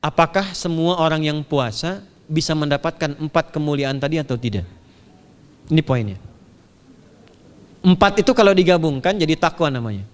apakah semua orang yang puasa bisa mendapatkan 4 kemuliaan tadi atau tidak? Ini poinnya. 4 itu kalau digabungkan jadi takwa namanya.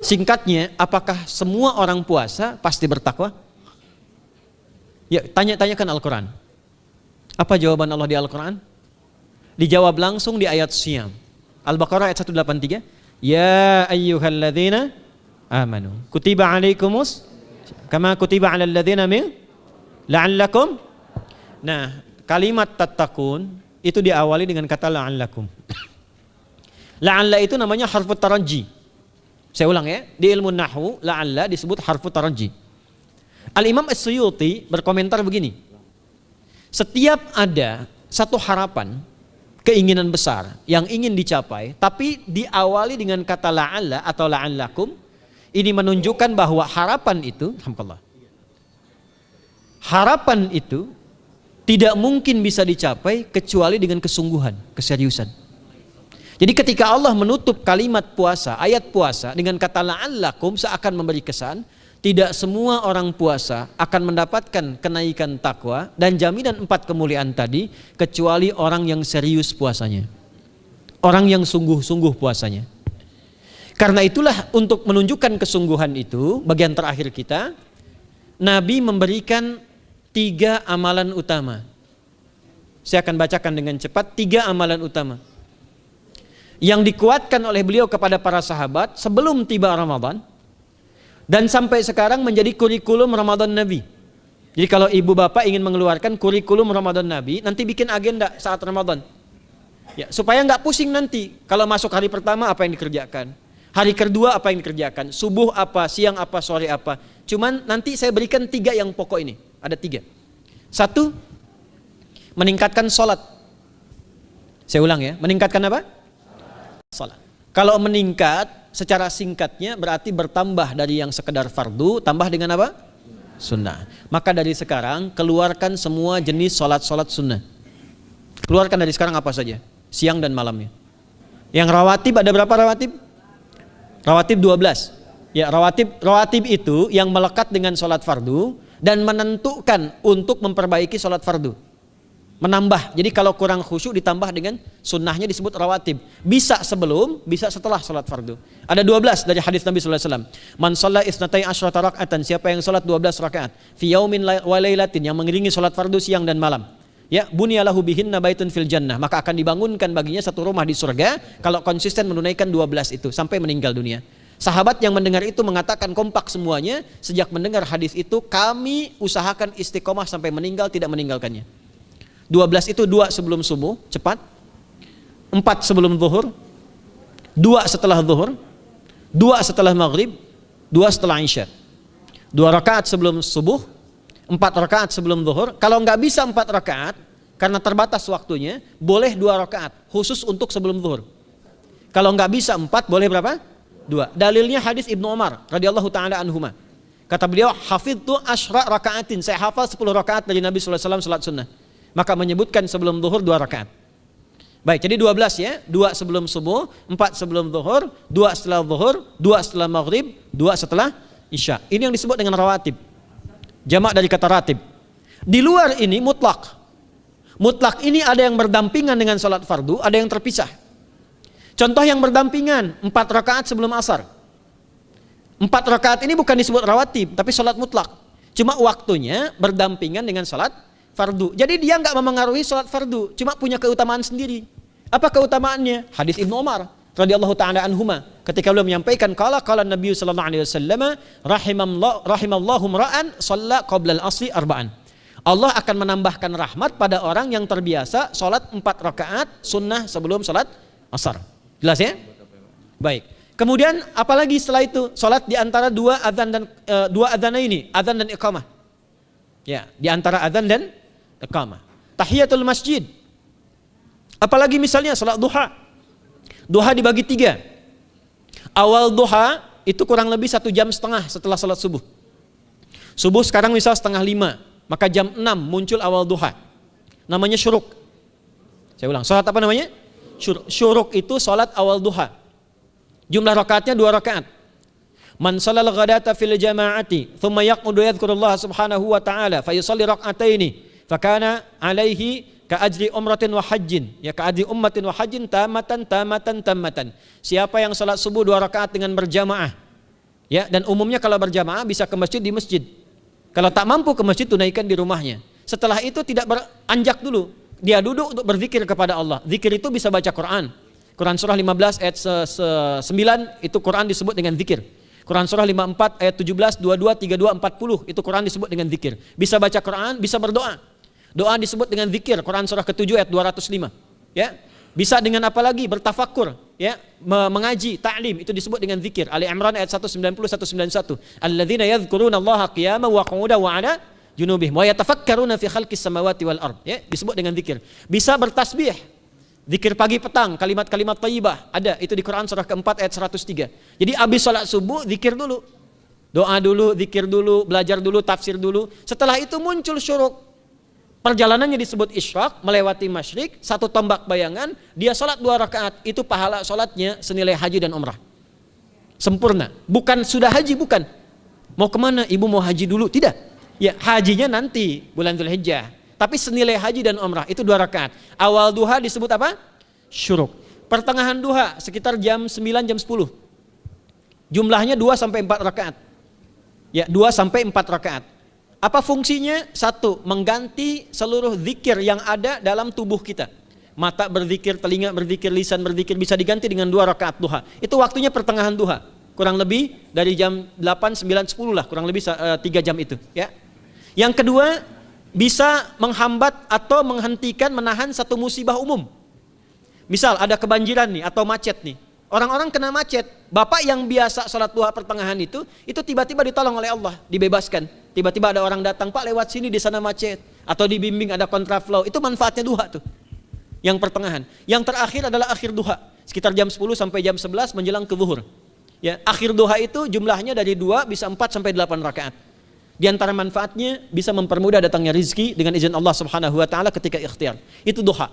Singkatnya, apakah semua orang puasa pasti bertakwa? Ya, tanya-tanyakan Al-Quran. Apa jawaban Allah di Al-Quran? Dijawab langsung di ayat Siyam. Al-Baqarah ayat 183. Ya ayyuhalladzina amanu kutiba alaikumus kama kutiba alal ladzina min la'allakum. Nah, kalimat tattaqun itu diawali dengan kata la'allakum. La'alla itu namanya harfu taraji. Saya ulang ya, di ilmu nahwu la'alla disebut harfu taraji. Al-Imam As-Suyuti berkomentar begini. Setiap ada satu harapan, keinginan besar yang ingin dicapai, tapi diawali dengan kata la'alla atau la'allakum, ini menunjukkan bahwa harapan itu, alhamdulillah, harapan itu tidak mungkin bisa dicapai kecuali dengan kesungguhan, keseriusan. Jadi ketika Allah menutup kalimat puasa, ayat puasa dengan kata la'allakum, seakan memberi kesan tidak semua orang puasa akan mendapatkan kenaikan takwa dan jaminan 4 kemuliaan tadi kecuali orang yang serius puasanya, orang yang sungguh-sungguh puasanya. Karena itulah untuk menunjukkan kesungguhan itu, bagian terakhir kita, Nabi memberikan 3 amalan utama. Saya akan bacakan dengan cepat 3 amalan utama yang dikuatkan oleh beliau kepada para sahabat sebelum tiba Ramadan dan sampai sekarang menjadi kurikulum Ramadan Nabi. Jadi kalau ibu bapak ingin mengeluarkan kurikulum Ramadan Nabi, nanti bikin agenda saat Ramadan ya, supaya nggak pusing nanti kalau masuk hari pertama apa yang dikerjakan, hari kedua apa yang dikerjakan, subuh apa, siang apa, sore apa. Cuman nanti saya berikan 3 yang pokok ini. Ada 3. 1, meningkatkan sholat. Saya ulang ya, meningkatkan apa? Sholat. Kalau meningkat secara singkatnya berarti bertambah dari yang sekedar fardu, tambah dengan apa? Sunnah. Maka dari sekarang keluarkan semua jenis sholat-sholat sunnah. Keluarkan dari sekarang apa saja, siang dan malamnya. Yang rawatib ada berapa rawatib? Rawatib 12. Ya, rawatib itu yang melekat dengan sholat fardu dan menentukan untuk memperbaiki sholat fardu. Menambah, jadi kalau kurang khusyuk ditambah dengan sunnahnya disebut rawatib. Bisa sebelum, bisa setelah sholat fardu. Ada 12 dari hadis Nabi SAW. Man shalla isnatai asyrata rak'atan, siapa yang sholat 12 rakaat fi yaumin wa lailatin, yang mengiringi sholat fardu siang dan malam, ya, bunyalahu bihinna baitun fil jannah, maka akan dibangunkan baginya satu rumah di surga kalau konsisten menunaikan 12 itu sampai meninggal dunia. Sahabat yang mendengar itu mengatakan kompak semuanya, sejak mendengar hadis itu kami usahakan istiqomah sampai meninggal tidak meninggalkannya. 12 itu 2 sebelum subuh, cepat. 4 sebelum zuhur, 2 setelah zuhur, 2 setelah maghrib, 2 setelah isya. 2 rakaat sebelum subuh, 4 rakaat sebelum zuhur. Kalau nggak bisa 4 rakaat karena terbatas waktunya, boleh 2 rakaat khusus untuk sebelum zuhur. Kalau nggak bisa 4, boleh berapa? 2. Dalilnya hadis Ibnu Umar radhiyallahu taala anhuma. Kata beliau, hafidtu asyra rakaatin, saya hafal 10 rakaat dari Nabi sallallahu alaihi wasallam salat sunnah. Maka menyebutkan sebelum zuhur 2 rakaat. Baik, jadi 12 ya, 2 sebelum subuh, 4 sebelum zuhur, 2 setelah zuhur, 2 setelah maghrib, 2 setelah isya. Ini yang disebut dengan rawatib. Jamak dari kata ratib. Di luar ini mutlak. Mutlak ini ada yang berdampingan dengan salat fardu, ada yang terpisah. Contoh yang berdampingan, 4 rakaat sebelum asar. 4 rakaat ini bukan disebut rawatib, tapi salat mutlak. Cuma waktunya berdampingan dengan salat fardu. Jadi dia nggak memengaruhi sholat fardu, cuma punya keutamaan sendiri. Apa keutamaannya? Hadis Ibnu Umar radhiyallahu taala anhuma, ketika beliau menyampaikan qala Nabi sallallahu alaihi wasallam rahimallahu ra'an shalla qabla al-asri arba'an. Allah akan menambahkan rahmat pada orang yang terbiasa sholat 4 rakaat sunnah sebelum sholat asar. Jelas ya? Baik. Kemudian apalagi setelah itu? Sholat di antara 2 adzan dan 2 adzan ini, adzan dan iqamah. Ya, di antara adzan dan iqamah. Tahiyatul masjid. Apalagi misalnya salat duha. Duha dibagi 3. Awal duha itu kurang lebih 1,5 jam setelah salat subuh. Subuh sekarang misal 4:30, maka jam 6 muncul awal duha. Namanya syuruk. Saya ulang, salat apa namanya? Syuruk itu salat awal duha. Jumlah rakaatnya 2 rakaat. Man shalal ghadata fil jama'ati thumma yaqudu yadhkurullah subhanahu wa ta'ala fa yusalli rak'ataini fakana alaihi ka ajri umratin wa hajjin, ya ka ajri ummatin wa hajjin tamatan. Siapa yang salat subuh 2 rakaat dengan berjamaah, ya, dan umumnya kalau berjamaah bisa ke masjid di masjid. Kalau tak mampu ke masjid, tunaikan di rumahnya. Setelah itu tidak beranjak dulu, dia duduk untuk berzikir kepada Allah. Zikir itu bisa baca Quran. Quran surah 15 ayat 9 itu Quran disebut dengan zikir. Quran surah 54 ayat 17, 22, 32, 40 itu Quran disebut dengan zikir. Bisa baca Quran, bisa berdoa. Doa disebut dengan zikir. Quran surah ke-7 ayat 205. Ya. Bisa dengan apa lagi? Bertafakur, ya, mengaji, ta'lim, itu disebut dengan zikir. Ali Imran ayat 190 191. Alladzina yadhkuruna Allaha qiyaman wa qu'udan wa 'ala junubihim wa yatafakkaruna fi khalqis samawati wal ard, ya, disebut dengan zikir. Bisa bertasbih. Zikir pagi petang, kalimat-kalimat thayyibah, ada itu di Quran surah ke-4 ayat 103. Jadi habis salat subuh zikir dulu. Doa dulu, zikir dulu, belajar dulu, tafsir dulu. Setelah itu muncul syuruk. Perjalanannya disebut isyraq, melewati masyrik, 1 tombak bayangan, dia salat 2 rakaat, itu pahala salatnya senilai haji dan umrah. Sempurna. Bukan sudah haji, bukan. Mau kemana? Ibu mau haji dulu? Tidak. Ya, hajinya nanti bulan Dzulhijjah. Tapi senilai haji dan umrah itu 2 rakaat. Awal duha disebut apa? Syuruk. Pertengahan duha sekitar jam 9 jam 10. Jumlahnya 2 sampai 4 rakaat. Ya, 2 sampai 4 rakaat. Apa fungsinya? 1, mengganti seluruh zikir yang ada dalam tubuh kita. Mata berzikir, telinga berzikir, lisan berzikir, bisa diganti dengan 2 rakaat duha. Itu waktunya pertengahan duha. Kurang lebih dari jam 8, 9, 10 lah, kurang lebih 3 jam itu, ya. Yang kedua, bisa menghambat atau menghentikan, menahan satu musibah umum. Misal ada kebanjiran nih atau macet nih. Orang-orang kena macet. Bapak yang biasa salat duha pertengahan itu tiba-tiba ditolong oleh Allah, dibebaskan. Tiba-tiba ada orang datang, Pak lewat sini di sana macet. Atau dibimbing ada kontraflow. Itu manfaatnya duha tuh. Yang pertengahan. Yang terakhir adalah akhir duha. Sekitar jam 10 sampai jam 11 menjelang ke zuhur. Ya, akhir duha itu jumlahnya dari 2 bisa 4 sampai 8 rakaat. Di antara manfaatnya bisa mempermudah datangnya rezeki dengan izin Allah Subhanahu wa taala ketika ikhtiar. Itu duha.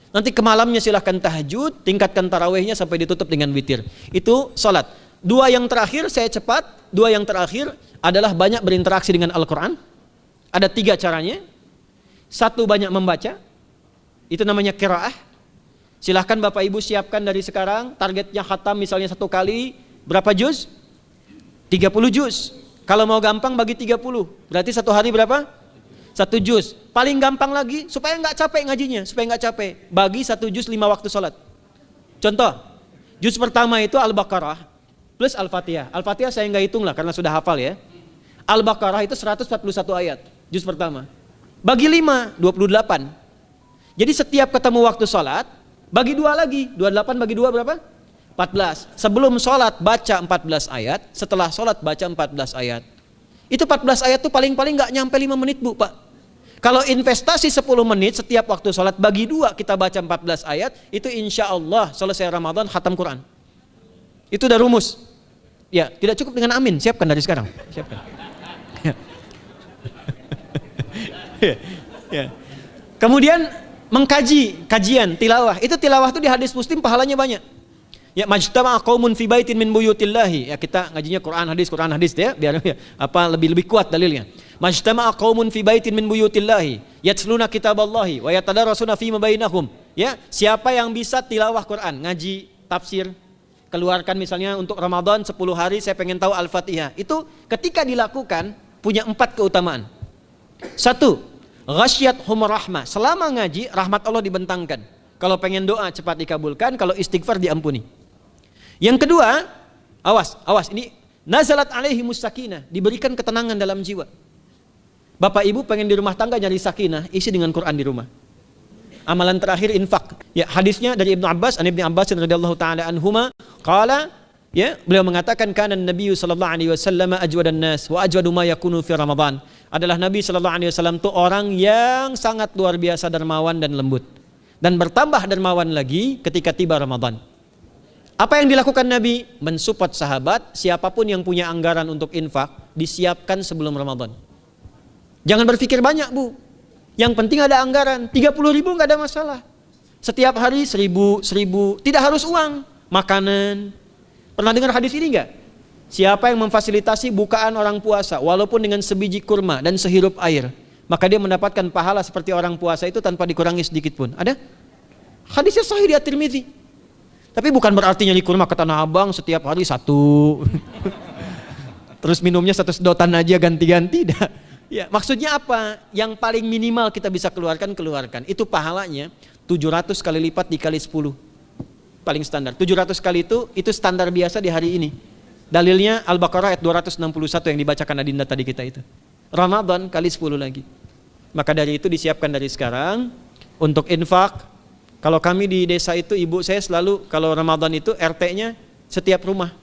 Nanti ke malamnya silahkan tahajud, tingkatkan tarawihnya sampai ditutup dengan witir. Itu salat. 2 yang terakhir saya cepat, 2 yang terakhir adalah banyak berinteraksi dengan Al-Qur'an. Ada 3 caranya. 1, banyak membaca. Itu namanya qiraah. Silahkan Bapak Ibu siapkan dari sekarang, targetnya khatam misalnya 1 kali berapa juz? 30 juz. Kalau mau gampang bagi 30, berarti 1 hari berapa? 1 juz. Paling gampang lagi, supaya nggak capek ngajinya, supaya nggak capek, bagi 1 juz 5 waktu sholat. Contoh, juz pertama itu Al-Baqarah plus Al-Fatihah. Al-Fatihah saya nggak hitung lah karena sudah hafal ya. Al-Baqarah itu 141 ayat, juz pertama. Bagi 5, 28. Jadi setiap ketemu waktu sholat, bagi 2 lagi, 28 bagi 2 berapa? 14. Sebelum sholat baca 14 ayat, setelah sholat baca 14 ayat. Itu 14 ayat tuh paling-paling nggak nyampe 5 menit Bu, Pak. Kalau investasi 10 menit setiap waktu sholat, bagi 2 kita baca 14 ayat, itu insya Allah selesai Ramadan khatam Quran. Itu udah rumus. Ya, tidak cukup dengan amin, siapkan dari sekarang. Siapkan. Ya. Kemudian mengkaji, kajian, tilawah. Itu tilawah itu di hadis Muslim pahalanya banyak. Ya, majtama'a qaumun fi baitin min buyutillahi. Ya, kita ngajinya Quran hadis ya, biar ya, lebih kuat dalilnya. Majtama'a qaumun fi baitin min buyutillahi yatsluna kitaballahi wa yatadarasuna fima bainahum. Ya, siapa yang bisa tilawah Quran, ngaji, tafsir, keluarkan misalnya untuk Ramadan 10 hari saya pengen tahu Al-Fatihah. Itu ketika dilakukan punya 4 keutamaan. 1, ghasyiyathum rahmah. Selama ngaji rahmat Allah dibentangkan. Kalau pengen doa cepat dikabulkan, kalau istighfar diampuni. Yang kedua, awas ini nazalat alaihimus sakinah, diberikan ketenangan dalam jiwa. Bapak Ibu pengen di rumah tangga nyari sakinah, isi dengan Quran di rumah. Amalan terakhir infak. Ya, hadisnya dari Ibnu Abbas, Ibnu Abbas radhiyallahu taala anhuma, qala, ya, beliau mengatakan kana Nabi sallallahu alaihi wasallam ajwadan nas wa ajwadu ma yakunu fi Ramadan. Adalah Nabi sallallahu alaihi wasallam itu orang yang sangat luar biasa dermawan dan lembut. Dan bertambah dermawan lagi ketika tiba Ramadan. Apa yang dilakukan Nabi? Mensupport sahabat, siapapun yang punya anggaran untuk infak, disiapkan sebelum Ramadan. Jangan berpikir banyak Bu. Yang penting ada anggaran, 30.000 nggak ada masalah. Setiap hari 1.000, tidak harus uang, makanan. Pernah dengar hadis ini nggak? Siapa yang memfasilitasi bukaan orang puasa walaupun dengan sebiji kurma dan sehirup air, maka dia mendapatkan pahala seperti orang puasa itu tanpa dikurangi sedikit pun. Ada? Hadisnya sahih di At-Tirmidzi. Tapi bukan berarti nyari kurma ke Tanah Abang setiap hari satu. Terus minumnya satu sedotan aja ganti-ganti. Ya, maksudnya apa? Yang paling minimal kita bisa keluarkan. Itu pahalanya 700 kali lipat dikali 10. Paling standar. 700 kali itu standar biasa di hari ini. Dalilnya Al-Baqarah ayat 261 yang dibacakan Adinda tadi kita itu. Ramadan kali 10 lagi. Maka dari itu disiapkan dari sekarang untuk infak. Kalau kami di desa itu, ibu saya selalu kalau Ramadan itu RT-nya setiap rumah.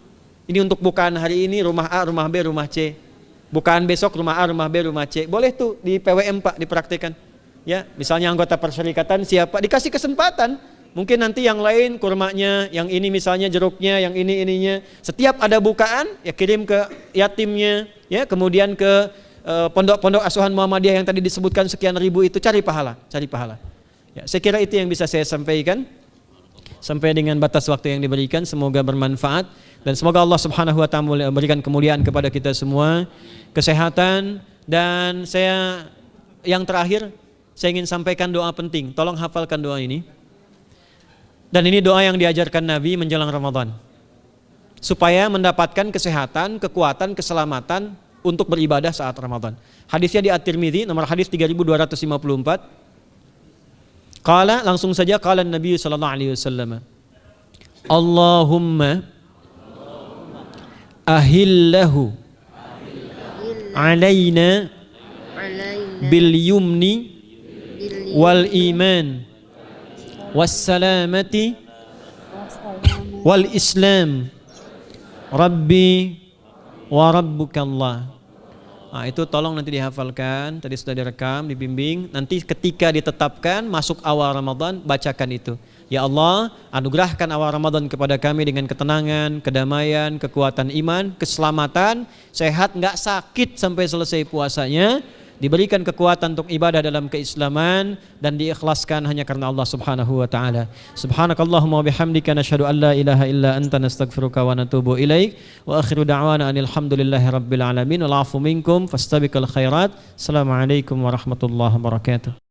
Ini untuk bukaan hari ini rumah A, rumah B, rumah C. Bukaan besok rumah A, rumah B, rumah C. Boleh tuh di PWM Pak dipraktikkan. Ya, misalnya anggota perserikatan siapa dikasih kesempatan. Mungkin nanti yang lain kurmanya, yang ini misalnya jeruknya, yang ini ininya. Setiap ada bukaan ya kirim ke yatimnya, ya kemudian ke pondok-pondok asuhan Muhammadiyah yang tadi disebutkan sekian ribu itu, cari pahala. Ya, saya kira itu yang bisa saya sampaikan sampai dengan batas waktu yang diberikan. Semoga bermanfaat dan semoga Allah Subhanahu wa taala memberikan kemuliaan kepada kita semua, kesehatan, dan saya yang terakhir saya ingin sampaikan doa penting. Tolong hafalkan doa ini. Dan ini doa yang diajarkan Nabi menjelang Ramadan. Supaya mendapatkan kesehatan, kekuatan, keselamatan untuk beribadah saat Ramadan. Hadisnya di At-Tirmidzi nomor hadis 3254. Qala, langsung saja qala Nabi sallallahu alaihi wasallam. Allahumma ahillahu alaina bil yumni wal iman wassalamati wal islam rabbi wa rabbukallah. Nah, itu tolong nanti dihafalkan, tadi sudah direkam, dibimbing. Nanti ketika ditetapkan masuk awal Ramadan, bacakan itu. Ya Allah, anugerahkan awal Ramadan kepada kami dengan ketenangan, kedamaian, kekuatan iman, keselamatan, sehat, nggak sakit sampai selesai puasanya. Diberikan kekuatan untuk ibadah dalam keislaman dan diikhlaskan hanya karena Allah Subhanahu wa taala. Subhanakallahumma wa bihamdika nasyhadu an la ilaha illa anta nastaghfiruka wa natubu ilaik wa akhiru da'wana anil hamdulillahi rabbil alamin wal 'afu minkum fastabiqul khairat. Assalamualaikum warahmatullahi wabarakatuh.